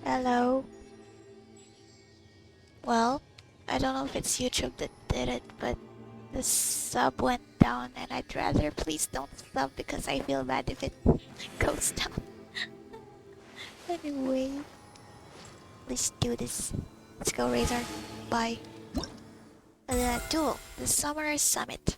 Hello. Well, I don't know if it's YouTube that did it, but the sub went down and I'd rather please don't sub because I feel bad if it goes down. Anyway, let's do this. Let's go, Razor. Bye. Duel, the Summoner's Summit.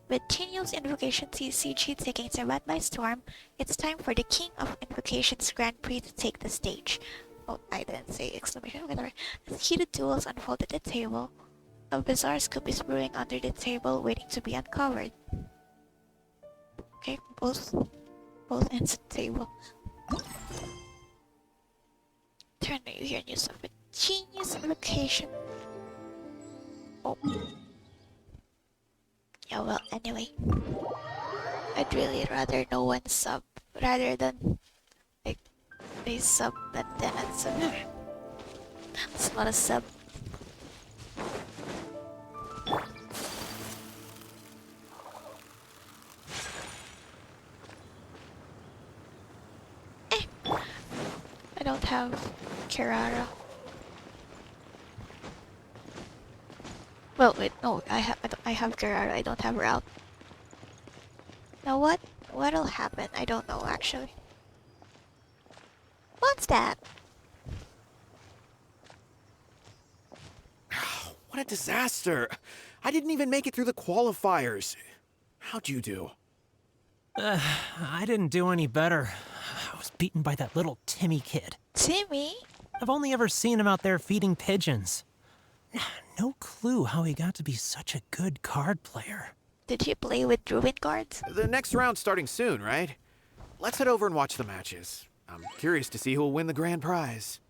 With Genius Invocation CCG taking Sabat by storm, it's time for the King of Invocations Grand Prix to take the stage. Oh, I didn't say exclamation, whatever. As heated duels unfold at the table, a bizarre scoop is brewing under the table waiting to be uncovered. Okay, both ends of the table. Turn on you hear news of a Genius Invocation. Oh. Yeah, well, anyway. I'd really rather no one sub rather than like they sub and then unsub. It's not a sub. I don't have Kirara. Well, wait, no, I have Kirara. I don't have Route. Now what'll happen? I don't know actually. What's that? What a disaster! I didn't even make it through the qualifiers. How'd you do? I didn't do any better. I was beaten by that little Timmy kid. Timmy? I've only ever seen him out there feeding pigeons. No clue how he got to be such a good card player. Did you play with Druid cards? The next round's starting soon, right? Let's head over and watch the matches. I'm curious to see who'll win the grand prize.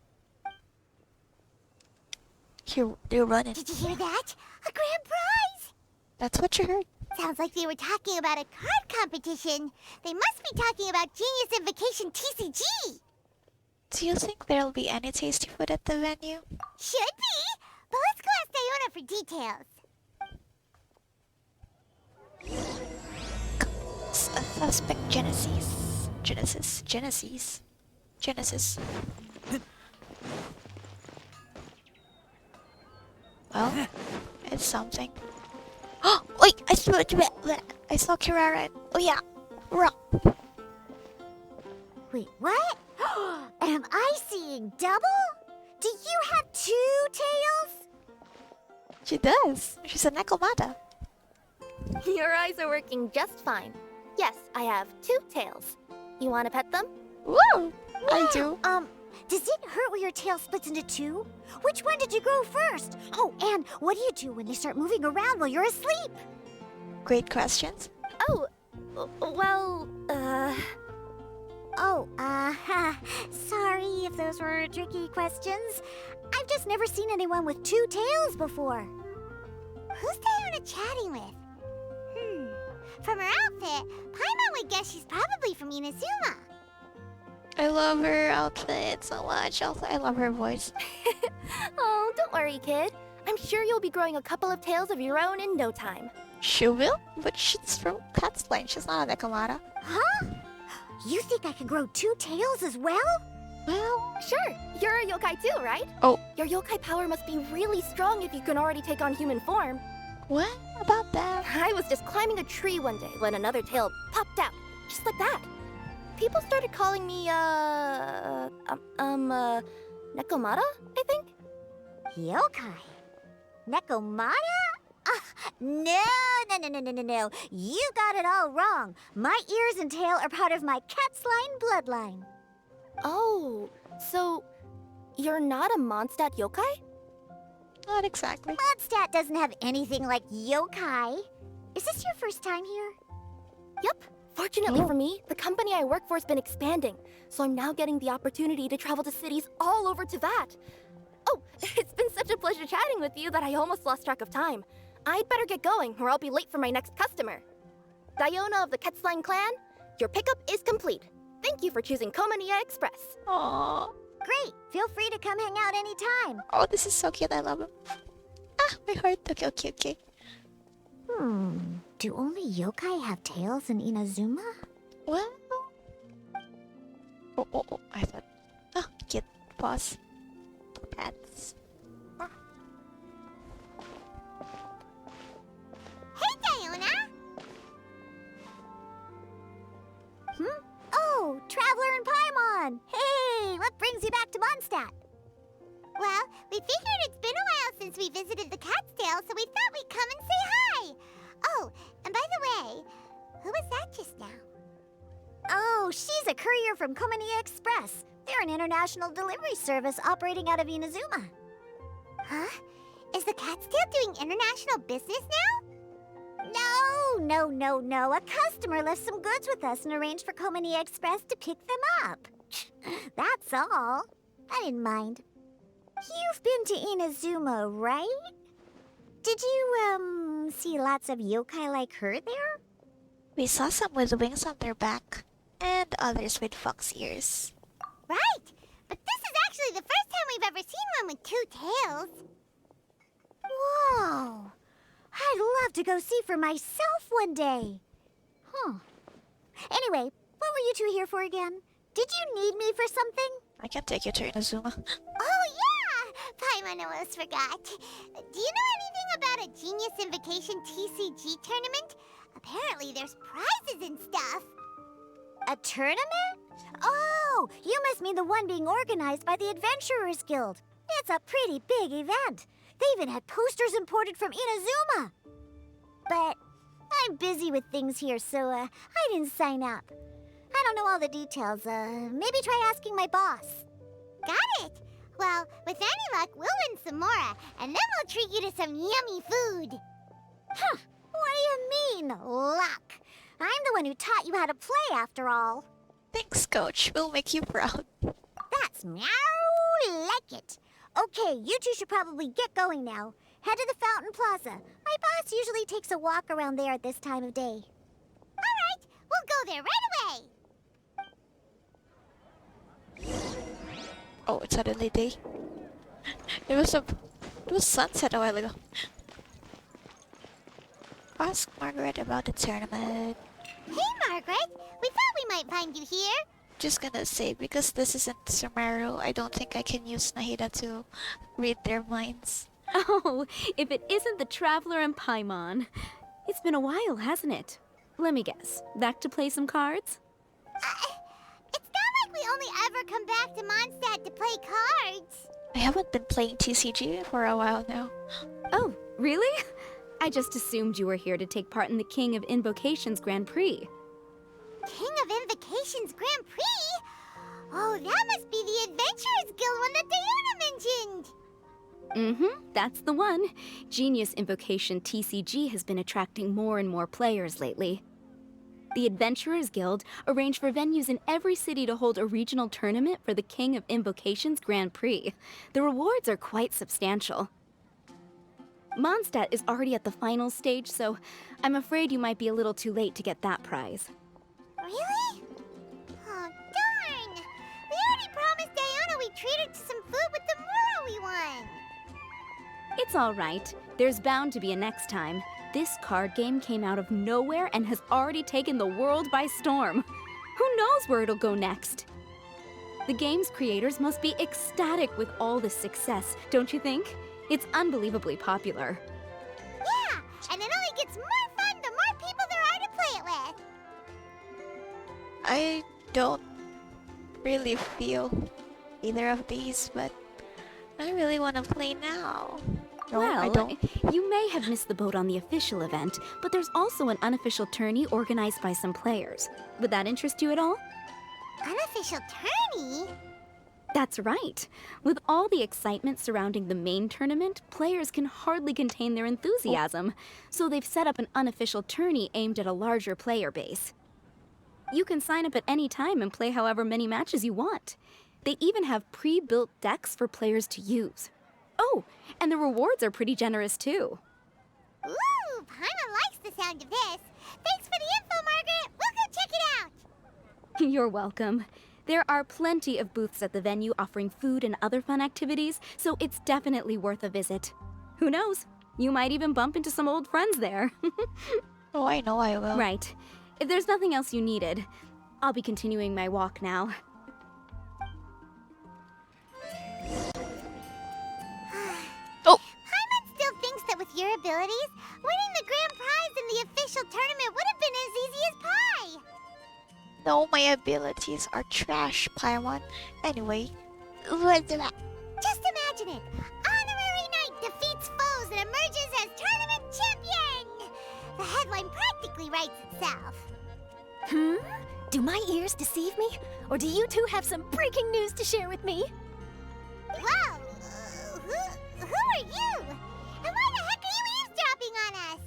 They're running. Did you hear that? A grand prize! That's what you heard. Sounds like they were talking about a card competition. They must be talking about Genius Invocation TCG. Do you think there'll be any tasty food at the venue? Should be. But let's go ask Diona for details. Suspect Genesis. Well, it's something. Oh, wait! I saw Kirara. Oh yeah, Wait, what? Am I seeing double? Do you have 2 tails? She does. She's a Nekomata. Your eyes are working just fine. Yes, I have 2 tails. You want to pet them? Woo! I do. Does it hurt when your tail splits into 2? Which one did you grow first? Oh, and what do you do when they start moving around while you're asleep? Great questions. Oh, well, sorry if those were tricky questions. I've just never seen anyone with 2 tails before. Who's Diona chatting with? From her outfit, Paimon would guess she's probably from Inazuma. I love her outfit so much. Also, I love her voice. Oh, don't worry, kid. I'm sure you'll be growing a couple of tails of your own in no time. She will, but she's from Cat's Line. She's not a Nekomata. Huh? You think I can grow 2 tails as well? Well, Sure, you're a yokai too, right? Oh. Your yokai power must be really strong if you can already take on human form. what about that? I was just climbing a tree one day when another tail popped out, just like that. People started calling me, Nekomata, I think? Yokai? Nekomata? No. You got it all wrong. My ears and tail are part of my cat's line bloodline. Oh, so you're not a Mondstadt yokai? Not exactly. Mondstadt doesn't have anything like yokai. Is this your first time here? Yep. Fortunately Oh. for me, the company I work for has been expanding, so I'm now getting the opportunity to travel to cities all over Teyvat. Oh, it's been such a pleasure chatting with you that I almost lost track of time. I'd better get going, or I'll be late for my next customer. Diona of the Quetzline clan, your pickup is complete. Thank you for choosing Komaniya Express. Aww. Great. Feel free to come hang out anytime. Oh, this is so cute. I love him. Ah, my heart. Okay. Do only yokai have tails in Inazuma? Well. Oh. I thought. Oh, cute. pause. Pets. Hey, Diona! Oh, Traveler and Paimon! Hey, what brings you back to Mondstadt? Well, we figured it's been a while since we visited the Cat's Tail, so we thought we'd come and say hi! Oh, and by the way, who was that just now? Oh, she's a courier from Kaeya Express. They're an international delivery service operating out of Inazuma. Huh? Is the Cat's Tail doing international business now? No. A customer left some goods with us and arranged for Kaeya Express to pick them up. That's all. I didn't mind. You've been to Inazuma, right? Did you, see lots of yokai like her there? We saw some with wings on their back, and others with fox ears. Right! But this is actually the first time we've ever seen one with two tails. Whoa! I'd love to go see for myself one day. Anyway, what were you two here for again? Did you need me for something? I can take you to Inazuma. Oh, yeah! Paimon almost forgot. Do you know anything about a Genius Invocation TCG tournament? Apparently there's prizes and stuff. A tournament? Oh, you must mean the one being organized by the Adventurers Guild. It's a pretty big event. They even had posters imported from Inazuma. But I'm busy with things here, so I didn't sign up. I don't know all the details. Maybe try asking my boss. Got it. Well, with any luck, we'll win some more, and then we'll treat you to some yummy food. Huh. What do you mean, luck? I'm the one who taught you how to play, after all. Thanks, Coach. We'll make you proud. That's meow like it. Okay, you two should probably get going now. Head to the Fountain Plaza. My boss usually takes a walk around there at this time of day. All right, we'll go there right away. Oh, it's suddenly day. It was sunset a while ago. Ask Margaret about the tournament. Hey, Margaret. We thought we might find you here. Just gonna say, because this isn't Sumeru, I don't think I can use Nahida to read their minds. Oh, if it isn't the Traveler and Paimon. It's been a while, hasn't it? Let me guess. Back to play some cards? It's not like we only ever come back to Mondstadt to play cards. I haven't been playing TCG for a while now. Oh, really? I just assumed you were here to take part in the King of Invocations Grand Prix. King of Invocations Grand Prix? Oh, that must be the Adventurers Guild one that Diona mentioned. That's the one. Genius Invocation TCG has been attracting more and more players lately. The Adventurers Guild arranged for venues in every city to hold a regional tournament for the King of Invocations Grand Prix. The rewards are quite substantial. Mondstadt is already at the final stage, so I'm afraid you might be a little too late to get that prize. Really? Oh, darn! We already promised Diona we'd treat her to some food with the Mora we won. It's all right. There's bound to be a next time. This card game came out of nowhere and has already taken the world by storm. Who knows where it'll go next? The game's creators must be ecstatic with all this success, don't you think? It's unbelievably popular. Yeah, and it only gets more fun the more people there are to play it with. I don't really feel either of these, but I really want to play now. No, I don't. You may have missed the boat on the official event, but there's also an unofficial tourney organized by some players. Would that interest you at all? Unofficial tourney? That's right. With all the excitement surrounding the main tournament, players can hardly contain their enthusiasm, so they've set up an unofficial tourney aimed at a larger player base. You can sign up at any time and play however many matches you want. They even have pre-built decks for players to use. Oh, and the rewards are pretty generous too. Ooh, Paimon likes the sound of this. Thanks for the info, Margaret. We'll go check it out. You're welcome. There are plenty of booths at the venue offering food and other fun activities, so it's definitely worth a visit. Who knows? You might even bump into some old friends there. Oh, I know I will. Right. If there's nothing else you needed, I'll be continuing my walk now. abilities, winning the grand prize in the official tournament would have been as easy as pie. No, my abilities are trash, Paimon. Anyway, what's that? Just imagine it. Honorary Knight defeats foes and emerges as tournament champion. The headline practically writes itself. Do my ears deceive me? Or do you two have some breaking news to share with me? Whoa! Who are you? And why the heck are you eavesdropping on us?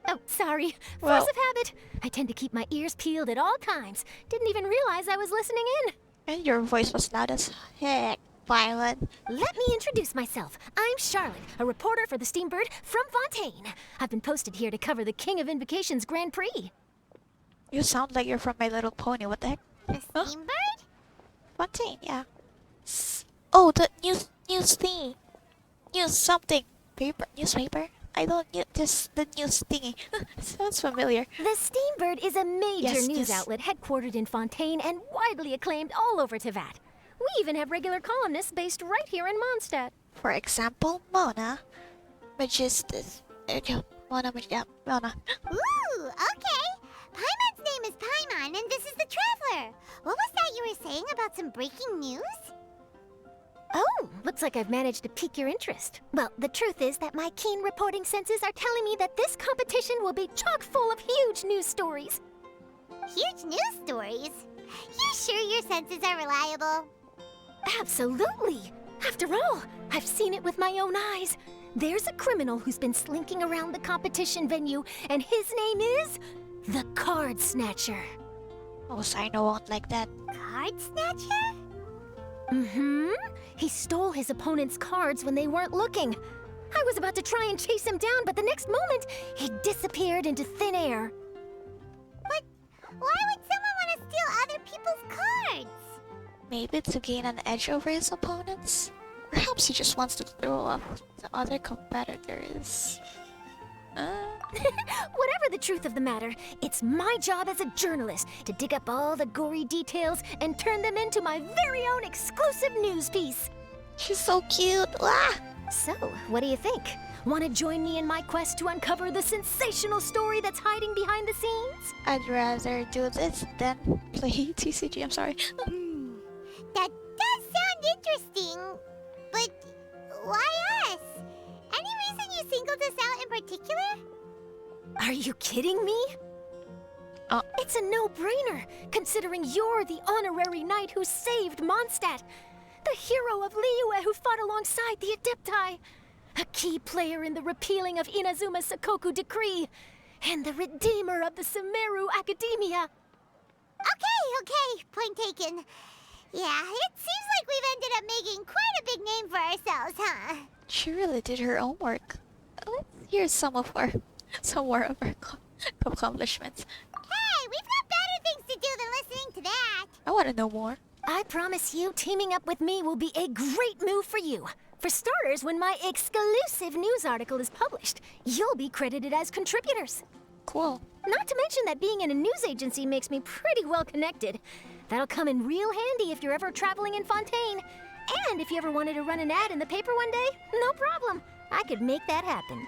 Oh, sorry. Well- Force of habit. I tend to keep my ears peeled at all times. Didn't even realize I was listening in. And your voice was loud as heck, Paimon. Let me introduce myself. I'm Charlotte, a reporter for the Steambird from Fontaine. I've been posted here to cover the King of Invocations Grand Prix. You sound like you're from My Little Pony. What the heck? The Steambird? Fontaine, yeah. Oh, the news thing. News something. Newspaper? I don't need just the news thingy. Sounds familiar. The Steambird is a major Yes, news yes. outlet headquartered in Fontaine and widely acclaimed all over Teyvat. We even have regular columnists based right here in Mondstadt. For example, Mona. Magistus. Mona. Ooh, okay. Paimon's name is Paimon, and this is the Traveler. What was that you were saying about some breaking news? Oh, looks like I've managed to pique your interest. Well, the truth is that my keen reporting senses are telling me that this competition will be chock full of huge news stories. Huge news stories. You sure your senses are reliable? Absolutely. After all, I've seen it with my own eyes. There's a criminal who's been slinking around the competition venue, and his name is the Card Snatcher. Oh, so I know won't like that. Card Snatcher? Mm-hmm. He stole his opponent's cards when they weren't looking. I was about to try and chase him down, but the next moment, he disappeared into thin air. But why would someone want to steal other people's cards? Maybe to gain an edge over his opponents? Perhaps he just wants to throw off the other competitors. Whatever the truth of the matter, it's my job as a journalist to dig up all the gory details and turn them into my very own exclusive news piece. She's so cute. Ah! So, what do you think? Want to join me in my quest to uncover the sensational story that's hiding behind the scenes? I'd rather do this than play TCG. I'm sorry. That does sound interesting, but why us? Any reason you singled us out in particular? Are you kidding me? It's a no-brainer, considering you're the honorary knight who saved Mondstadt, the hero of Liyue who fought alongside the Adepti, a key player in the repealing of Inazuma's Sakoku decree, and the redeemer of the Sumeru Academia. Okay, point taken. Yeah, it seems like we've ended up making quite a big name for ourselves, huh? She really did her own work. Let's hear some more of her accomplishments. Hey, we've got better things to do than listening to that. I want to know more. I promise you, teaming up with me will be a great move for you. For starters, when my exclusive news article is published, you'll be credited as contributors. Cool. Not to mention that being in a news agency makes me pretty well connected. That'll come in real handy if you're ever traveling in Fontaine. And if you ever wanted to run an ad in the paper one day, no problem. I could make that happen.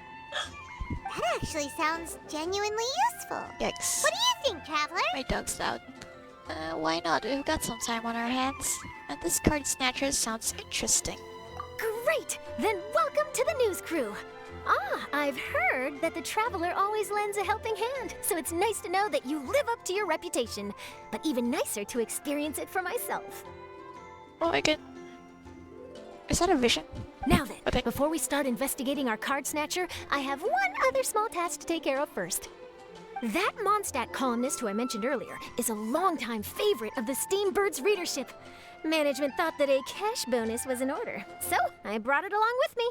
That actually sounds genuinely useful. Yikes. What do you think, Traveler? My dog's loud. Why not? We've got some time on our hands. And this card snatcher sounds interesting. Great! Then welcome to the news crew. I've heard that the Traveler always lends a helping hand, so it's nice to know that you live up to your reputation. But even nicer to experience it for myself. Oh my god. Is that a vision? Now then, Okay. before we start investigating our card snatcher, I have one other small task to take care of first. That Mondstadt columnist who I mentioned earlier is a longtime favorite of the Steambird's readership. Management thought that a cash bonus was in order, so I brought it along with me.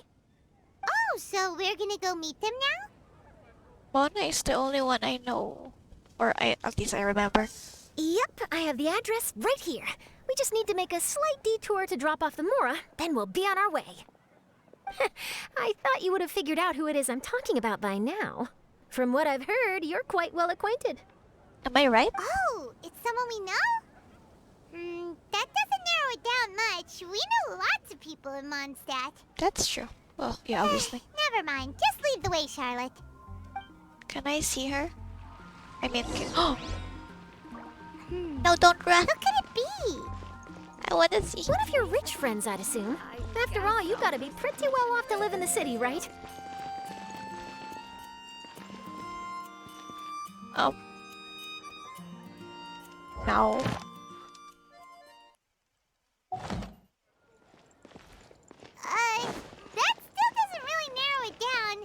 Oh, so we're gonna go meet them now? Mona is the only one I know. Or at least I remember. Yep, I have the address right here. We just need to make a slight detour to drop off the Mora, then we'll be on our way. I thought you would have figured out who it is I'm talking about by now. From what I've heard, you're quite well acquainted. Am I right? Oh, it's someone we know? That doesn't narrow it down much. We know lots of people in Mondstadt. That's true. Well, yeah, obviously. Now Never mind. Just lead the way, Charlotte. Can I see her? I mean, oh! No, don't run! Who could it be? I want to see. One of your rich friends, I'd assume. After all, you gotta be pretty well off to live in the city, right? Oh. No. That still doesn't really narrow it down.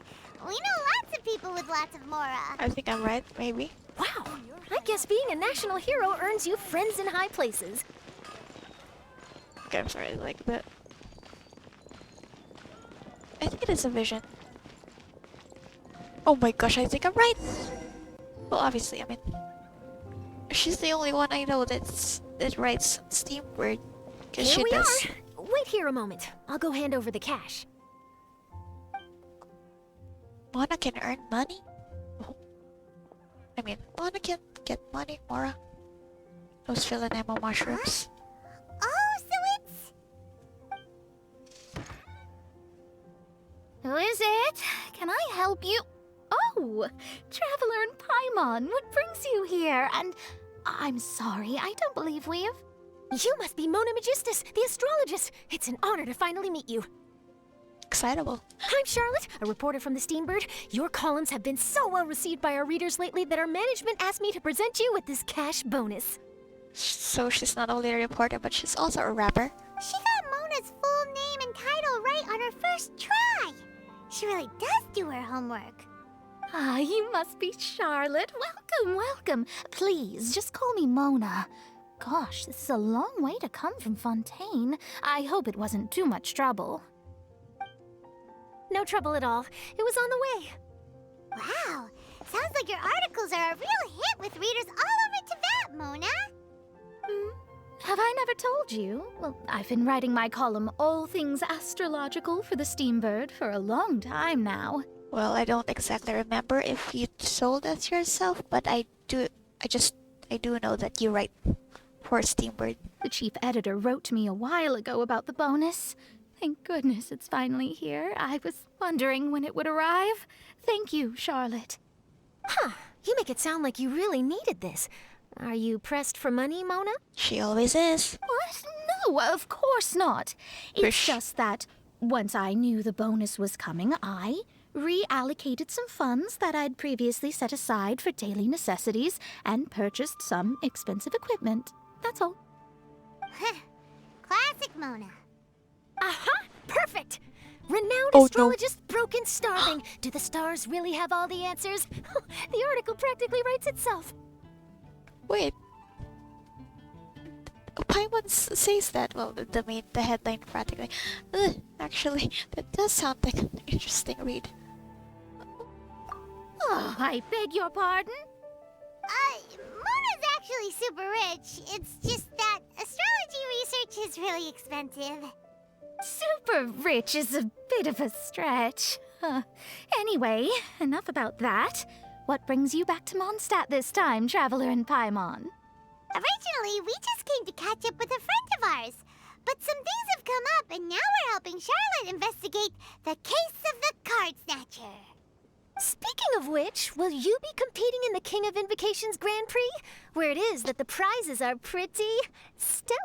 We know lots of people with lots of Mora. I think I'm right, maybe. Wow, I guess being a national hero earns you friends in high places. Okay, I'm sorry, like that. I think it is a vision. Oh my gosh, I think I'm right! Well, obviously, I mean... She's the only one I know that writes Steam word. Cause Here she we does. are. Wait here a moment. I'll go hand over the cash. Mona can earn money? Oh. I mean, Mona can get money, Mora. Those Philanemo mushrooms. Oh, so it's... Who is it? Can I help you? Oh, Traveler and Paimon, what brings you here? And I'm sorry, I don't believe we've... You must be Mona Magistus, the astrologist. It's an honor to finally meet you. Excitable. I'm Charlotte, a reporter from the Steambird. Your columns have been so well received by our readers lately that our management asked me to present you with this cash bonus. So she's not only a reporter, but she's also a rapper. She got Mona's full name and title right on her first try. She really does do her homework. Ah, you must be Charlotte. Welcome, welcome. Please, just call me Mona. Gosh, this is a long way to come from Fontaine. I hope it wasn't too much trouble. No trouble at all. It was on the way. Wow, sounds like your articles are a real hit with readers all over Teyvat, Mona. Have I never told you? Well, I've been writing my column All Things Astrological for the Steambird for a long time now. Well, I don't exactly remember if you told us yourself, but I do know that you write for Steambird. The chief editor wrote to me a while ago about the bonus. Thank goodness it's finally here. I was wondering when it would arrive. Thank you, Charlotte. Huh. You make it sound like you really needed this. Are you pressed for money, Mona? She always is. What? No, of course not. It's Bish. just that once I knew the bonus was coming, I reallocated some funds that I'd previously set aside for daily necessities and purchased some expensive equipment. That's all. Classic Mona. Aha! Perfect! Renowned Oh, no. astrologist, broken starving. Do the stars really have all the answers? The article practically writes itself. Wait. Paimon says that. Well, the headline practically. Actually, that does sound like an interesting read. Oh, I beg your pardon? Mona's actually super rich. It's just that astrology research is really expensive. Super rich is a bit of a stretch. Anyway, enough about that. What brings you back to Mondstadt this time, Traveler and Paimon? Originally, we just came to catch up with a friend of ours. But some things have come up, and now we're helping Charlotte investigate the case of the Card Snatcher. Speaking of which, will you be competing in the King of Invocations Grand Prix? Where it is that the prizes are pretty stellar.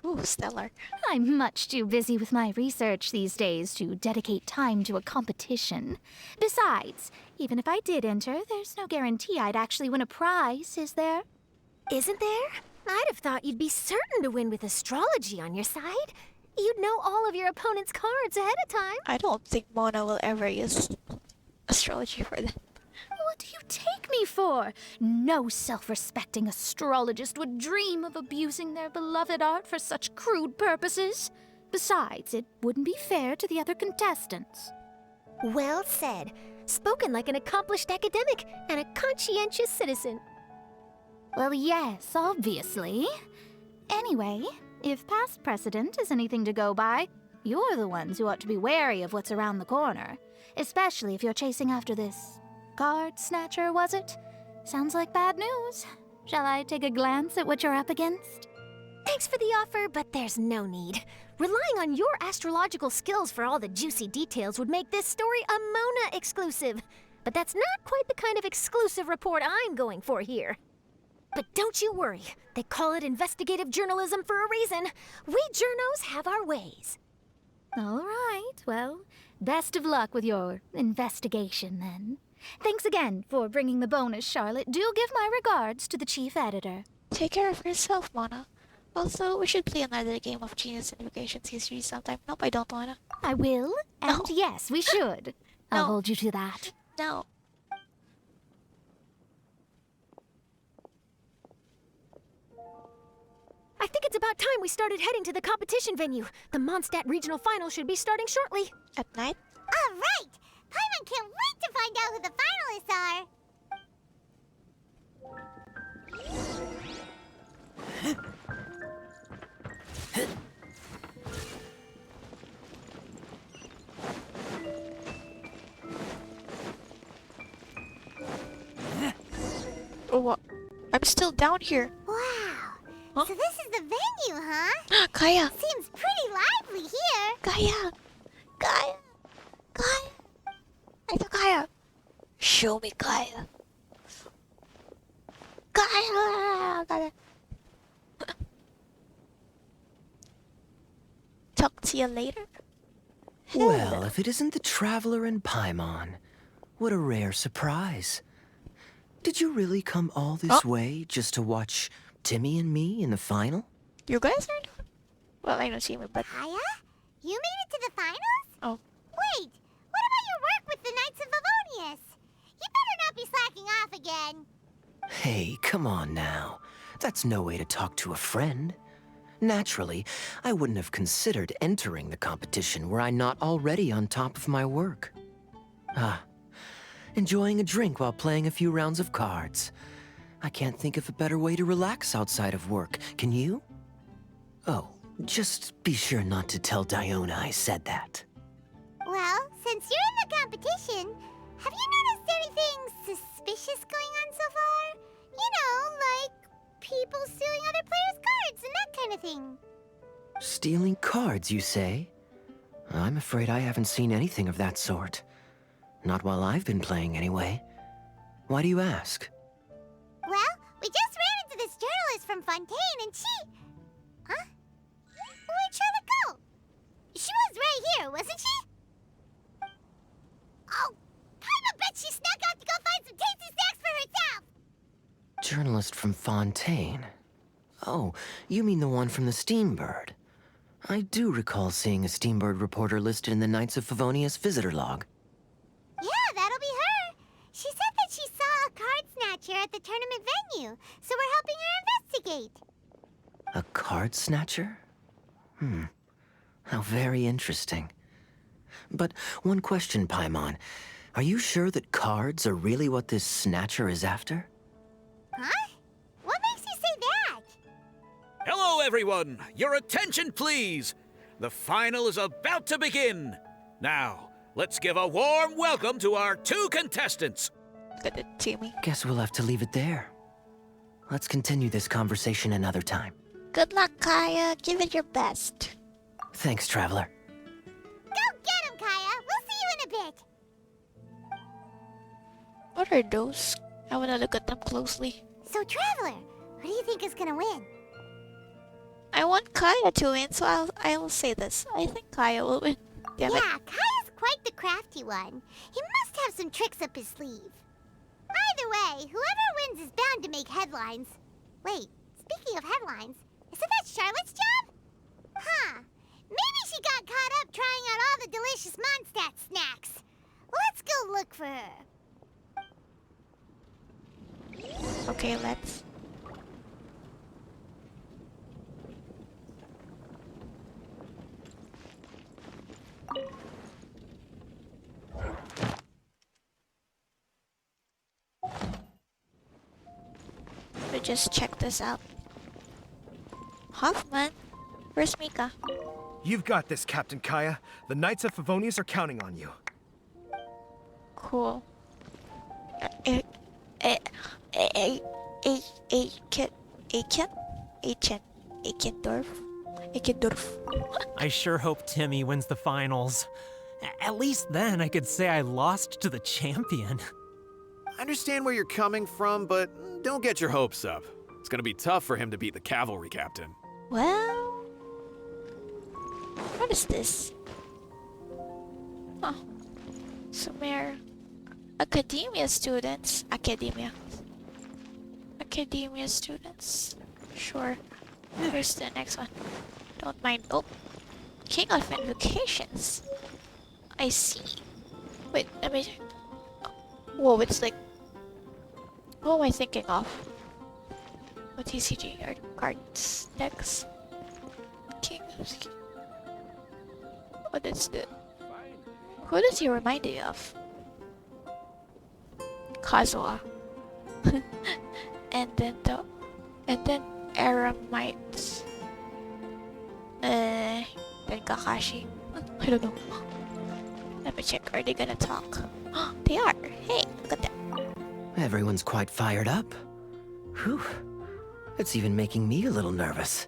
Ooh, stellar. I'm much too busy with my research these days to dedicate time to a competition. Besides, even if I did enter, there's no guarantee I'd actually win a prize, is there? Isn't there? I'd have thought you'd be certain to win with astrology on your side. You'd know all of your opponent's cards ahead of time. I don't think Mona will ever use astrology for that. What do you take me for? No self-respecting astrologist would dream of abusing their beloved art for such crude purposes. Besides, it wouldn't be fair to the other contestants. Well said. Spoken like an accomplished academic and a conscientious citizen. Well, yes, obviously. Anyway, if past precedent is anything to go by, you're the ones who ought to be wary of what's around the corner. Especially if you're chasing after this card snatcher, was it? Sounds like bad news. Shall I take a glance at what you're up against? Thanks for the offer, but there's no need. Relying on your astrological skills for all the juicy details would make this story a Mona exclusive. But that's not quite the kind of exclusive report I'm going for here. But don't you worry. They call it investigative journalism for a reason. We journos have our ways. All right, well, best of luck with your investigation then. Thanks again for bringing the bonus, Charlotte. Do give my regards to the chief editor. Take care of yourself, Mona. Also, we should play another game of Genius Invocation Series sometime. Nope, I don't wanna. I will, and No. yes, we should. I'll No. hold you to that. No. I think it's about time we started heading to the competition venue. The Mondstadt Regional Final should be starting shortly. At night? All right! Paimon can't wait to find out who the finalists are! Oh, what? I'm still down here. Wow! Huh? So this is the venue, huh? Kaeya! Seems pretty lively here. Kaeya! Kaeya! Kaeya! I saw Kaeya! Show me Kaeya! Kaeya! Kaeya! Talk to you later. Well, if it isn't the Traveler and Paimon, what a rare surprise. Did you really come all this way just to watch Timmy and me in the final? You guys are? Well, I don't see me, but Kaeya? You made it to the finals? oh, Wait, what about your work with the Knights of Favonius? You better not be slacking off again. Hey, come on now. That's no way to talk to a friend. Naturally, I wouldn't have considered entering the competition were I not already on top of my work. Enjoying a drink while playing a few rounds of cards. I can't think of a better way to relax outside of work, can you? Oh, just be sure not to tell Diona I said that. Well, since you're in the competition, have you noticed anything suspicious going on so far? You know, like people stealing other players' cards and that kind of thing. Stealing cards, you say? I'm afraid I haven't seen anything of that sort. Not while I've been playing, anyway. Why do you ask? Well, we just ran into this journalist from Fontaine and she... Huh? Where'd Charlotte go? She was right here, wasn't she? Oh, I bet she snuck out to go find some tasty snacks for herself! Journalist from Fontaine. Oh, you mean the one from the Steambird. I do recall seeing a Steambird reporter listed in the Knights of Favonius visitor log. Yeah, that'll be her. She said that she saw a card snatcher at the tournament venue, so we're helping her investigate. A card snatcher? How very interesting. But one question, Paimon. Are you sure that cards are really what this snatcher is after? Huh? What makes you say that? Hello, everyone! Your attention, please! The final is about to begin. Now, let's give a warm welcome to our two contestants. good at Timmy. Guess we'll have to leave it there. Let's continue this conversation another time. Good luck, Kaeya. Give it your best. Thanks, Traveler. Go get him, Kaeya. We'll see you in a bit. What are those? I wanna look at them closely. So, Traveler, who do you think is gonna win? I want Kaeya to win, so I'll say this. I think Kaeya will win. Damn it. Yeah, Kaeya's quite the crafty one. He must have some tricks up his sleeve. Either way, whoever wins is bound to make headlines. Wait, speaking of headlines, isn't that Charlotte's job? Huh. Maybe she got caught up trying out all the delicious Mondstadt snacks. Let's go look for her. Okay, let's. Let me just check this out. Hoffman, where's Mika? You've got this, Captain Kaeya. The Knights of Favonius are counting on you. Cool. Akendorf? Ikidurf. I sure hope Timmy wins the finals. At least then I could say I lost to the champion. I understand where you're coming from, but don't get your hopes up. It's gonna be tough for him to beat the cavalry captain. Well, what is this? Huh. Sumer. Academia students. Academia students. Sure. Here's the next one. Don't mind. Oh. King of Invocations. I see. Wait, let me check. Whoa, it's like... What am I thinking of? What TCG are cards decks? King of... What is the... Who does he remind you of? Kazuha. And then Eremites. Then Kakashi. I don't know. Let me check. Are they gonna talk? They are. Hey, look at that. Everyone's quite fired up. Whew. It's even making me a little nervous.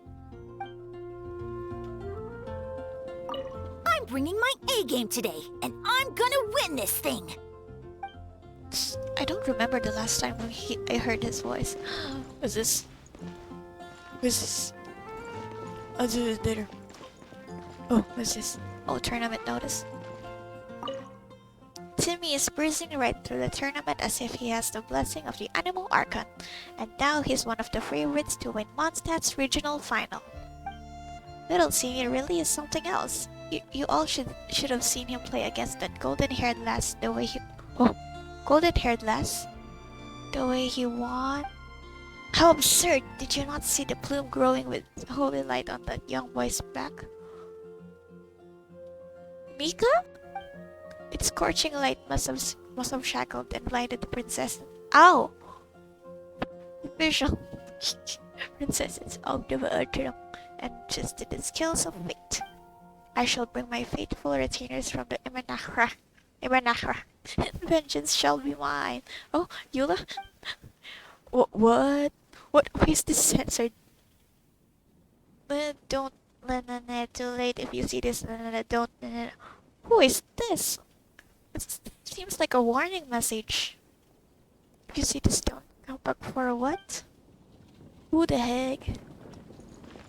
I'm bringing my A game today, and I'm gonna win this thing. I don't remember the last time when I heard his voice. Was this? I'll do it later. Oh, what's this? Oh, tournament notice. Timmy is breezing right through the tournament as if he has the blessing of the Animal Archon, and now he's one of the favorites to win Mondstadt's regional final. Little Timmy really is something else. You all should have seen him play against that golden-haired lass. The way he... Oh, golden-haired lass? The way he won? How absurd! Did you not see the plume growing with holy light on that young boy's back? Mika? Its scorching light must have shackled and blinded the princess. Ow! Visual princesses of the Earth and just the skills of fate. I shall bring my faithful retainers from the Imanahra. Vengeance shall be mine. Oh, Eula? What? What is this censored? Don't. Too late if you see this. Don't. Who is this? It seems like a warning message. If you see this, don't go back for what? Who the heck?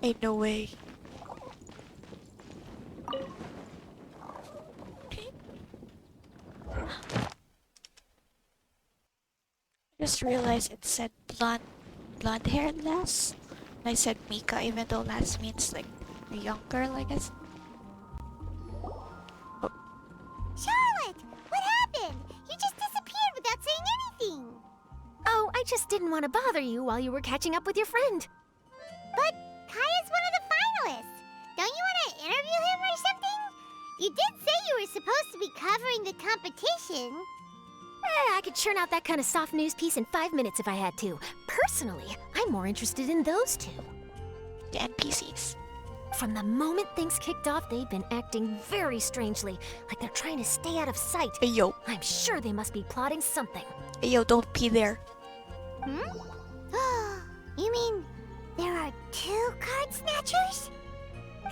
Ain't no way. Just realized it said blonde-haired lass. And I said Mika, even though lass means like a young girl, I guess. Charlotte, what happened? You just disappeared without saying anything. Oh, I just didn't want to bother you while you were catching up with your friend. But Kaeya's one of the finalists. Don't you want to interview him or something? You did say you were supposed to be covering the competition. I could churn out that kind of soft news piece in 5 minutes if I had to. Personally, I'm more interested in those two. The NPCs. From the moment things kicked off, they've been acting very strangely, like they're trying to stay out of sight. Hey yo. I'm sure they must be plotting something. Hey yo, don't pee there. You mean there are 2 card snatchers?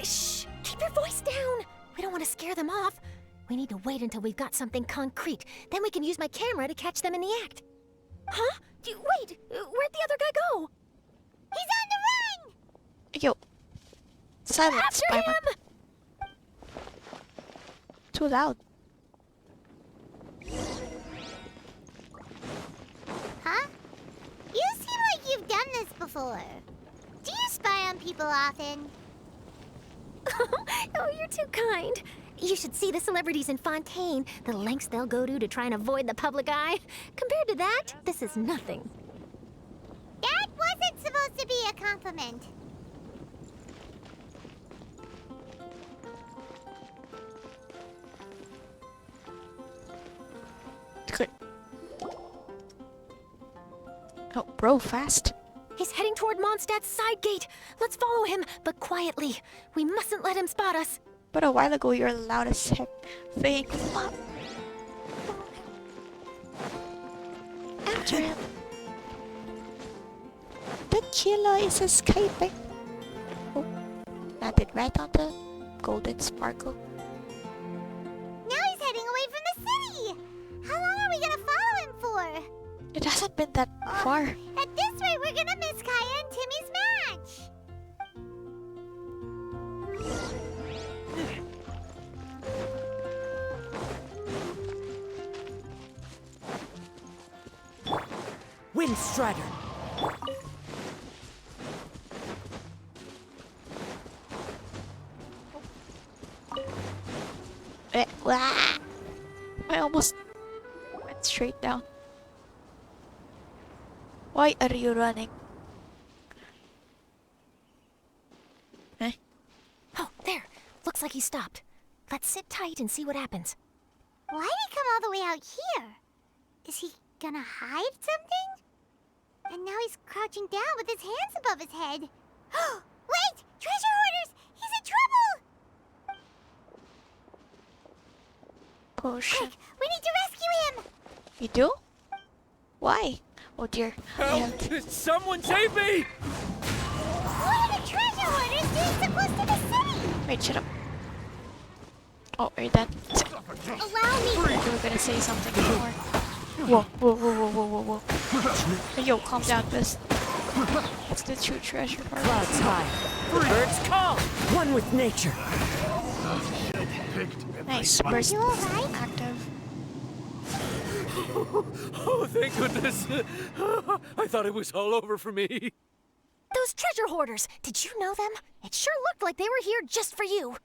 Shh! Keep your voice down! We don't want to scare them off. We need to wait until we've got something concrete. Then we can use my camera to catch them in the act. Huh? Wait! Where'd the other guy go? He's on the run! Hey yo. Silence, After Paimon. him! Too loud. Huh? You seem like you've done this before. Do you spy on people often? Oh, you're too kind. You should see the celebrities in Fontaine, the lengths they'll go to try and avoid the public eye. Compared to that, this is nothing. That wasn't supposed to be a compliment. Good. Oh, bro, fast. He's heading toward Mondstadt's side gate. Let's follow him, but quietly. We mustn't let him spot us. But a while ago, you're loud as heck. Saying, "Mom." After him. The killer is escaping. Oh, landed right on the golden sparkle. Now he's heading away from the city! How long are we gonna follow him for? It hasn't been that far. At this rate, we're gonna miss Kaeya and Timmy's match! Windstrider! Wah! I almost went straight down. Why are you running? Eh? Oh, there. Looks like he stopped. Let's sit tight and see what happens. Why'd he come all the way out here? Is he gonna hide something? And now he's crouching down with his hands above his head. Wait! Treasure hoarders! He's in trouble! Potion. Quick! We need to rescue him! You do? Why? Oh dear. I have to- Someone save me! What are the treasure hoarders doing so close to the city? Wait, shut up. Oh, are you done? Allow me! You were gonna say something before. Whoa, whoa, whoa, whoa, whoa, whoa, whoa. Hey, yo, calm down, Biz. It's the true treasure part. Clouds high. The birds call. One with nature. Nice, burst You alright? active. Oh, thank goodness. I thought it was all over for me. Those treasure hoarders, did you know them? It sure looked like they were here just for you.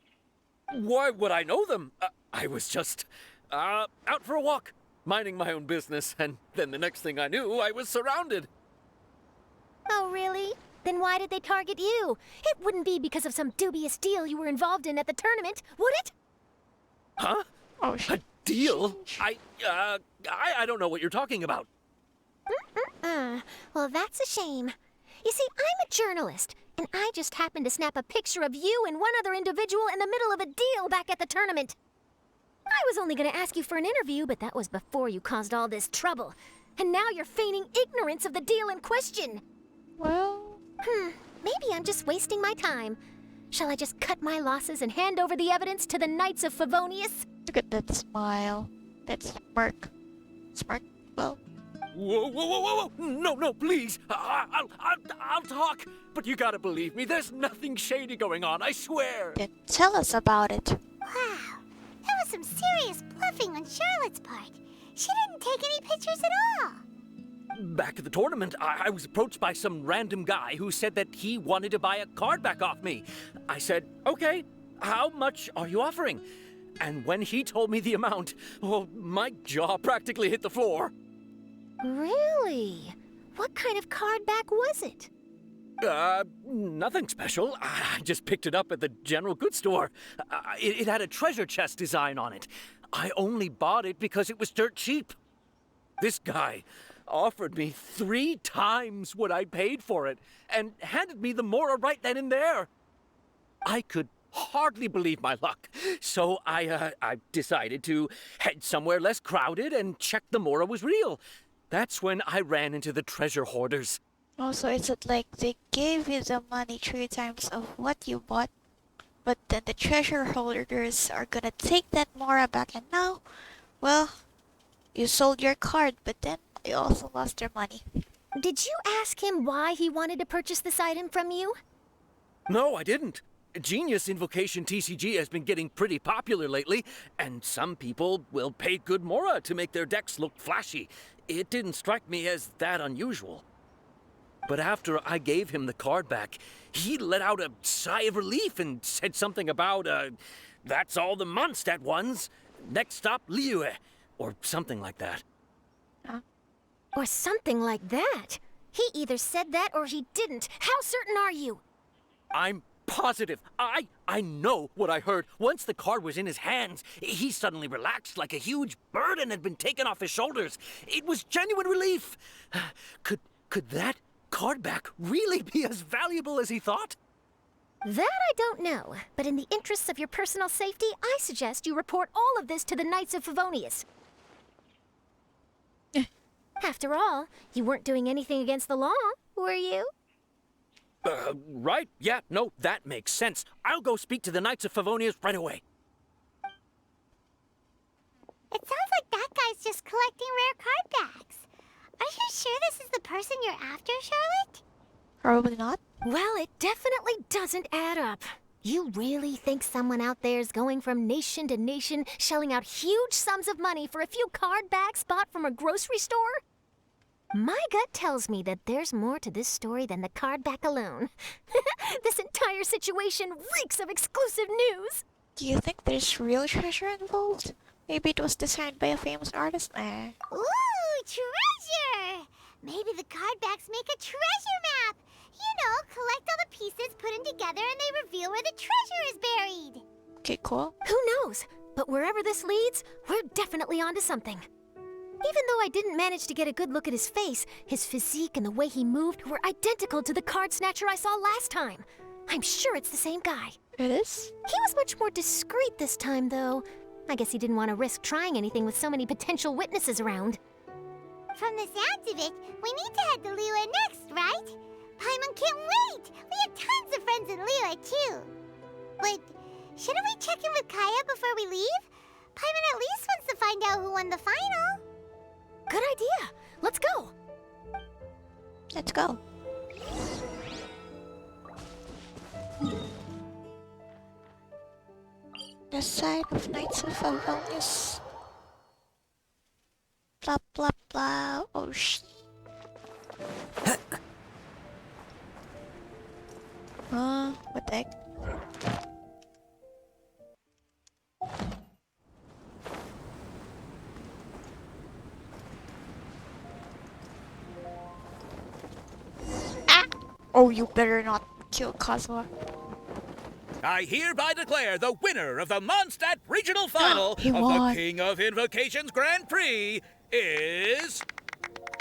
Why would I know them? I was just out for a walk, minding my own business, and then the next thing I knew, I was surrounded. Oh, really? Then why did they target you? It wouldn't be because of some dubious deal you were involved in at the tournament, would it? Huh? Oh, A deal? I don't know what you're talking about. Well, that's a shame. You see, I'm a journalist, and I just happened to snap a picture of you and one other individual in the middle of a deal back at the tournament. I was only going to ask you for an interview, but that was before you caused all this trouble. And now you're feigning ignorance of the deal in question. well, Maybe I'm just wasting my time. Shall I just cut my losses and hand over the evidence to the Knights of Favonius? look at that smile. That smirk. Smirk? Well, Whoa, whoa, whoa, whoa, whoa! No, please. I'll talk. But you gotta believe me. There's nothing shady going on. I swear. then tell us about it. Wow, that was some serious bluffing on Charlotte's part. She didn't take any pictures at all. Back at the tournament, I was approached by some random guy who said that he wanted to buy a card back off me. I said, okay, how much are you offering? And when he told me the amount, oh, my jaw practically hit the floor. Really? What kind of card back was it? Nothing special. I just picked it up at the general goods store. It had a treasure chest design on it. I only bought it because it was dirt cheap. This guy offered me 3 times what I paid for it and handed me the Mora right then and there. I could hardly believe my luck, so I decided to head somewhere less crowded and check the Mora was real. That's when I ran into the treasure hoarders. Also, is it like they gave you the money 3 times of what you bought, but then the treasure holders are gonna take that Mora back, and now, well, you sold your card, but then you also lost your money. Did you ask him why he wanted to purchase this item from you? No, I didn't. Genius Invocation TCG has been getting pretty popular lately, and some people will pay good Mora to make their decks look flashy. It didn't strike me as that unusual. But after I gave him the card back, he let out a sigh of relief and said something about, that's all the Mondstadt ones. Next stop, Liyue, or something like that. Or something like that. He either said that or he didn't. How certain are you? I'm positive. I know what I heard. Once the card was in his hands, he suddenly relaxed like a huge burden had been taken off his shoulders. It was genuine relief. Could that card back really be as valuable as he thought? That I don't know, but in the interests of your personal safety, I suggest you report all of this to the Knights of Favonius. After all, you weren't doing anything against the law, were you? Right? Yeah, no, that makes sense. I'll go speak to the Knights of Favonius right away. It sounds like that guy's just collecting rare card backs. Are you sure this is the person you're after, Charlotte? Probably not. Well, it definitely doesn't add up. You really think someone out there is going from nation to nation, shelling out huge sums of money for a few card backs bought from a grocery store? My gut tells me that there's more to this story than the card back alone. This entire situation reeks of exclusive news. Do you think there's real treasure involved? Maybe it was designed by a famous artist? Ooh, treasure! Maybe the card backs make a treasure map. You know, collect all the pieces, put them together, and they reveal where the treasure is buried. Okay, cool. Who knows? But wherever this leads, we're definitely onto something. Even though I didn't manage to get a good look at his face, his physique and the way he moved were identical to the card snatcher I saw last time. I'm sure it's the same guy. It is? He was much more discreet this time, though. I guess he didn't want to risk trying anything with so many potential witnesses around. From the sounds of it, we need to head to Liyue next, right? Paimon can't wait! We have tons of friends in Liyue, too. But shouldn't we check in with Kaeya before we leave? Paimon at least wants to find out who won the final. Good idea. Let's go. Let's go. The side of Knights of Favonius. Blah blah blah. Oh shit. What the heck? Ah! Oh, you better not kill Kazuha. I hereby declare the winner of the Mondstadt Regional Final He of won. the King of Invocations Grand Prix is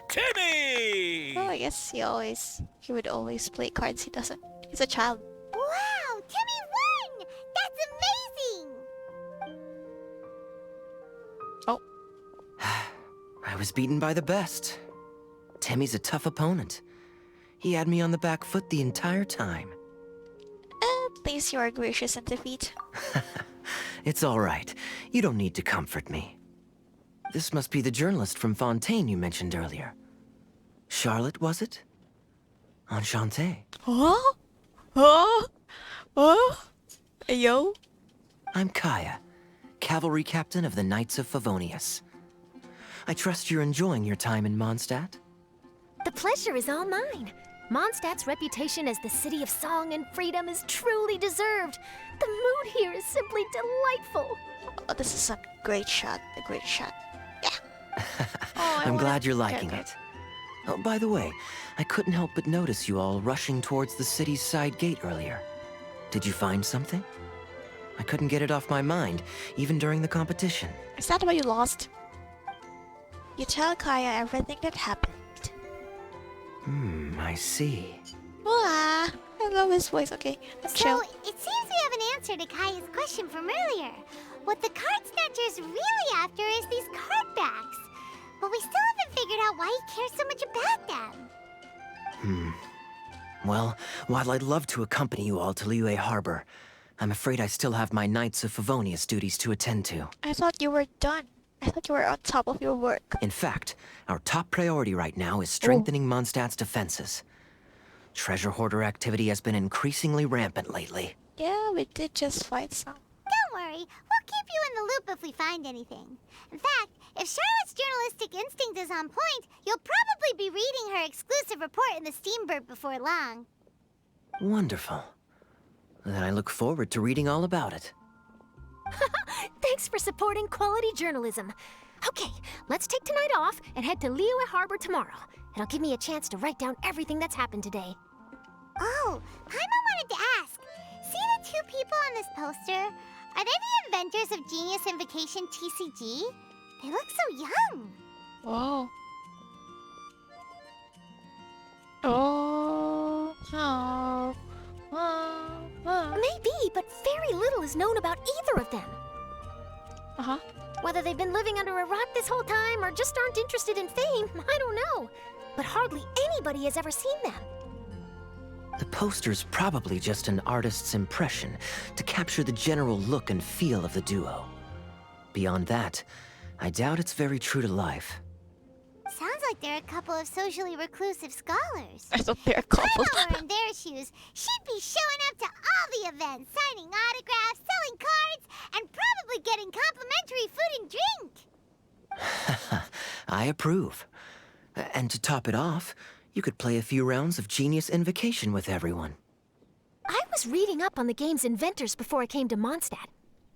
Timmy! Well, I guess he would always play cards he doesn't. He's a child. Wow, Timmy won! That's amazing! Oh. I was beaten by the best. Timmy's a tough opponent. He had me on the back foot the entire time. At least you are gracious in defeat. It's all right. You don't need to comfort me. This must be the journalist from Fontaine you mentioned earlier. Charlotte, was it? Enchanté. Huh? Huh? Huh? Hey, yo? I'm Kaeya, cavalry captain of the Knights of Favonius. I trust you're enjoying your time in Mondstadt? The pleasure is all mine. Mondstadt's reputation as the city of song and freedom is truly deserved. The mood here is simply delightful. Oh, this is a great shot. A great shot. Yeah. I'm glad you're liking it. Oh, by the way, I couldn't help but notice you all rushing towards the city's side gate earlier. Did you find something? I couldn't get it off my mind, even during the competition. Is that why you lost? You tell Kaeya everything that happened. I see. Voila! I love his voice. Okay, let's So, chill. it seems we have an answer to Kaeya's question from earlier. What the card snatcher's really after is these card backs. But we still haven't figured out why he cares so much about them. Well, while I'd love to accompany you all to Liyue Harbor, I'm afraid I still have my Knights of Favonius duties to attend to. I thought you were done. I thought you were on top of your work. In fact, our top priority right now is strengthening Mondstadt's defenses. Treasure hoarder activity has been increasingly rampant lately. Yeah, we did just fight some. Don't worry, we'll keep you in the loop if we find anything. In fact, if Charlotte's journalistic instinct is on point, you'll probably be reading her exclusive report in the Steambird before long. Wonderful. Then I look forward to reading all about it. Thanks for supporting quality journalism. Okay, let's take tonight off and head to Liyue Harbor tomorrow. It'll give me a chance to write down everything that's happened today. Oh, Paimon wanted to ask. See the two people on this poster? Are they the inventors of Genius Invocation TCG? They look so young. Whoa. Oh. Oh. Maybe, but very little is known about either of them. Uh-huh. Whether they've been living under a rock this whole time or just aren't interested in fame, I don't know. But hardly anybody has ever seen them. The poster's probably just an artist's impression to capture the general look and feel of the duo. Beyond that, I doubt it's very true to life. Sounds like they're a couple of socially reclusive scholars. I thought they're a couple. If I were in their shoes, she'd be showing up to all the events, signing autographs, selling cards, and probably getting complimentary food and drink. I approve. And to top it off, you could play a few rounds of Genius Invocation with everyone. I was reading up on the game's inventors before I came to Mondstadt.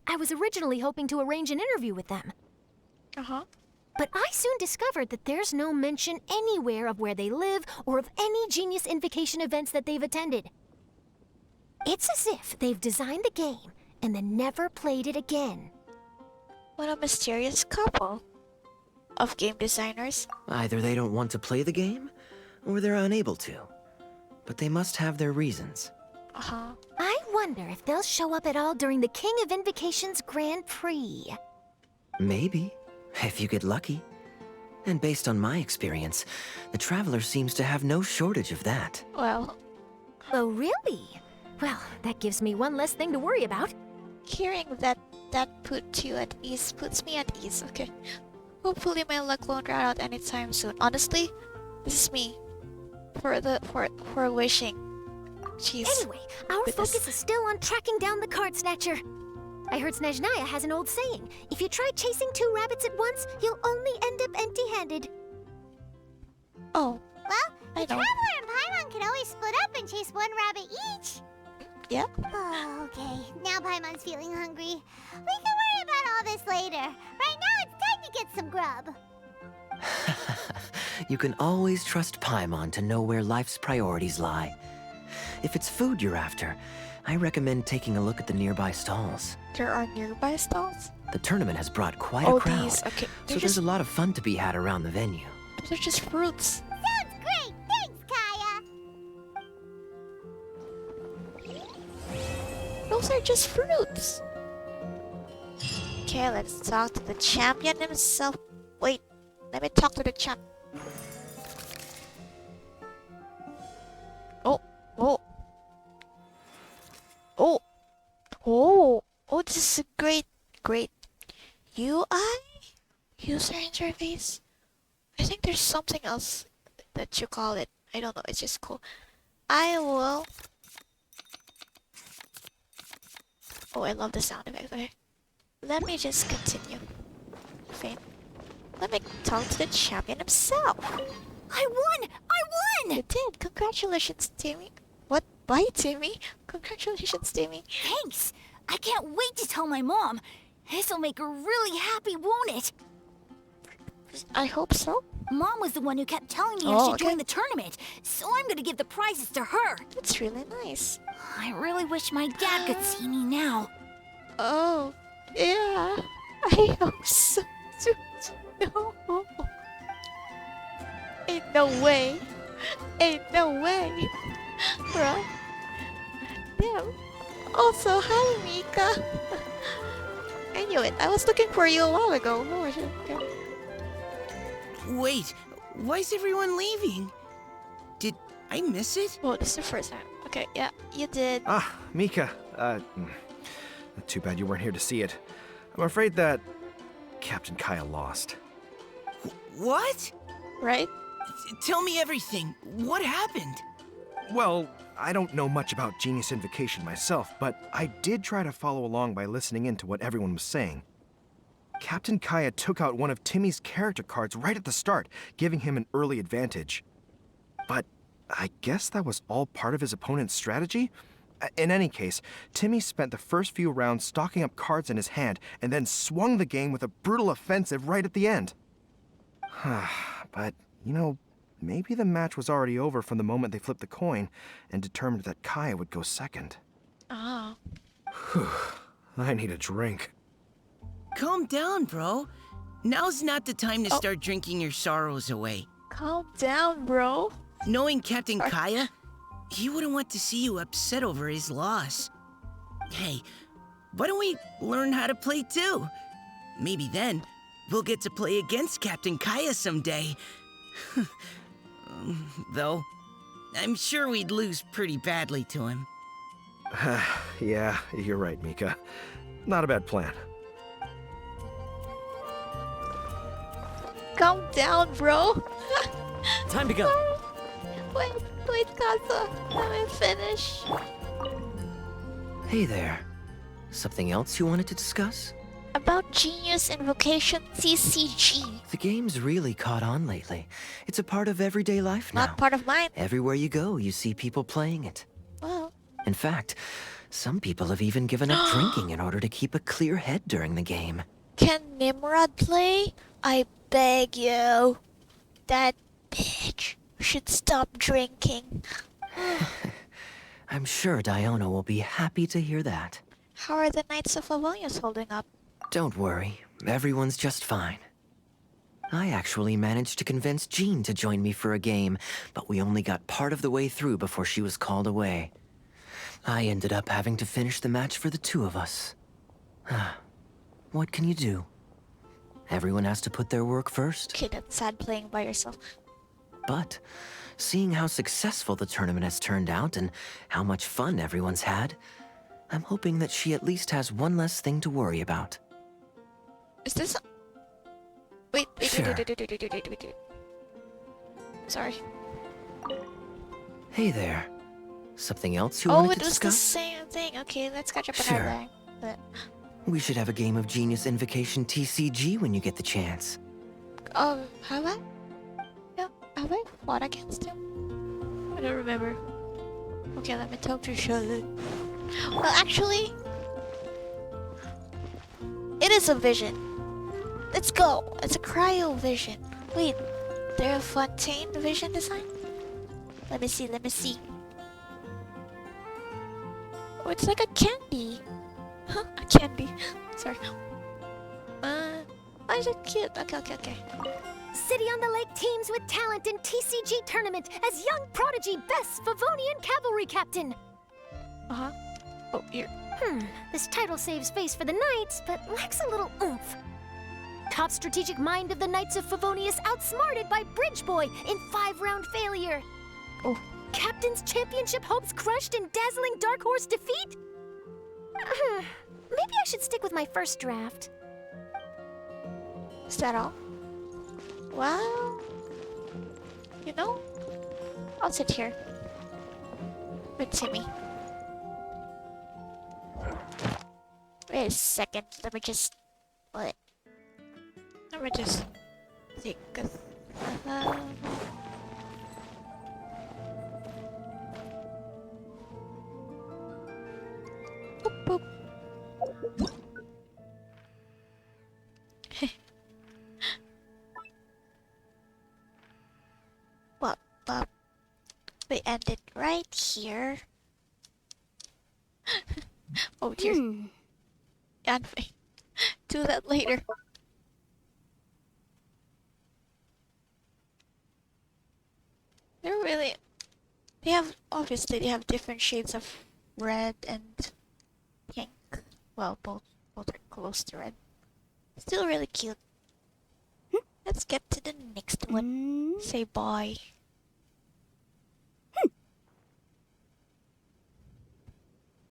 I was originally hoping to arrange an interview with them. Uh-huh. But I soon discovered that there's no mention anywhere of where they live or of any Genius Invocation events that they've attended. It's as if they've designed the game and then never played it again. What a mysterious couple of game designers. Either they don't want to play the game, or they're unable to. But they must have their reasons. Uh-huh. I wonder if they'll show up at all during the King of Invocation's Grand Prix. Maybe, if you get lucky. And based on my experience, the Traveler seems to have no shortage of that. Well, Oh, really? Well, that gives me one less thing to worry about. hearing that puts me at ease. Okay. Hopefully my luck won't run out anytime soon. Honestly, this is me. For wishing. Jeez. Anyway, our Goodness. focus is still on tracking down the card snatcher. I heard Snezhnaya has an old saying. If you try chasing 2 rabbits at once, you'll only end up empty-handed. Oh, Well, I the know. Traveler and Paimon can always split up and chase 1 rabbit each. Yeah. Oh, okay. Now Paimon's feeling hungry. We can worry about all this later. Right now, it's time to get some grub. You can always trust Paimon to know where life's priorities lie. If it's food you're after, I recommend taking a look at the nearby stalls. There are nearby stalls? The tournament has brought quite Oh, a crowd, these. Okay. so They're there's just, a lot of fun to be had around the venue. they're just fruits. Sounds great. Thanks, Kaeya. Those are just fruits. Okay, let's talk to the champion himself. Wait, let me talk to the champ. Oh, oh. Oh. Oh. Oh, this is a great UI? User interface? I think there's something else that you call it. I don't know, it's just cool. I will... Oh, I love the sound effect. Okay. Let me just continue. Fine. Let me talk to the champion himself. I won! I won! You did. Congratulations, Timmy. What? Bye, Timmy. Congratulations, Timmy. Thanks! I can't wait to tell my mom. This'll make her really happy, won't it? I hope so. Mom was the one who kept telling me I Oh, should okay. join the tournament, so I'm gonna give the prizes to her. That's really nice. I really wish my dad could see me now. Oh, yeah. I hope so. No. Ain't no way. Ain't no way. Right? Damn. Also, hi, Mika. I knew it. I was looking for you a while ago. Lord. Okay. Wait, why is everyone leaving? Did I miss it? Oh, this is the first time. Okay, yeah, you did. Ah, Mika. Too bad you weren't here to see it. I'm afraid that Captain Kaeya lost. What? Right? Tell me everything. What happened? Well, I don't know much about Genius Invocation myself, but I did try to follow along by listening in to what everyone was saying. Captain Kaeya took out one of Timmy's character cards right at the start, giving him an early advantage. But I guess that was all part of his opponent's strategy? In any case, Timmy spent the first few rounds stocking up cards in his hand and then swung the game with a brutal offensive right at the end. But, you know, maybe the match was already over from the moment they flipped the coin and determined that Kaeya would go second. Oh. I need a drink. Calm down, bro. Now's not the time to start drinking your sorrows away. Calm down, bro. Knowing Captain Kaeya, he wouldn't want to see you upset over his loss. Hey, why don't we learn how to play too? Maybe then we'll get to play against Captain Kaeya someday. Though, I'm sure we'd lose pretty badly to him. Yeah, you're right, Mika. Not a bad plan. Calm down, bro. Time to go. Wait, Kaza. Let me finish. Hey there. Something else you wanted to discuss? About Genius Invocation TCG. The game's really caught on lately. It's a part of everyday life now. Not part of mine. Everywhere you go, you see people playing it. Well, In fact, some people have even given up drinking in order to keep a clear head during the game. can Nimrod play? I beg you. That bitch should stop drinking. I'm sure Diona will be happy to hear that. How are the Knights of Favonius holding up? Don't worry, everyone's just fine. I actually managed to convince Jean to join me for a game, but we only got part of the way through before she was called away. I ended up having to finish the match for the two of us. What can you do? Everyone has to put their work first. Okay, that's sad playing by yourself. But, seeing how successful the tournament has turned out and how much fun everyone's had, I'm hoping that she at least has one less thing to worry about. Is this... Wait. Sure. Sorry. Hey there. Something else you Oh, wanted it to was the discuss? same thing. Okay, let's catch up on Sure. that. But, We should have a game of Genius Invocation TCG when you get the chance. oh, have I? Yeah, have I fought against him? I don't remember. Okay, let me talk to Charlotte. Well, actually, it is a vision. Let's go. It's a cryo vision. Wait, they're a Fontaine vision design? Let me see. Oh, it's like a candy. Huh? A candy. Sorry. Why is it cute? Okay. City on the Lake teams with talent in TCG tournament as young prodigy best Favonian cavalry captain. Uh-huh. Oh, here. This title saves face for the Knights, but lacks a little oomph. Top strategic mind of the Knights of Favonius outsmarted by Bridge Boy in 5-round failure. Oh. Captain's championship hopes crushed in dazzling Dark Horse defeat? Maybe I should stick with my first draft. Is that all? Well, you know, I'll sit here with Timmy. Wait a second. Let me just take a... Boop, boop. Well, we ended right here. Oh dear. And we do that later. Obviously they have different shades of red and pink. Well, both are close to red. Still really cute. Let's get to the next one. Say bye.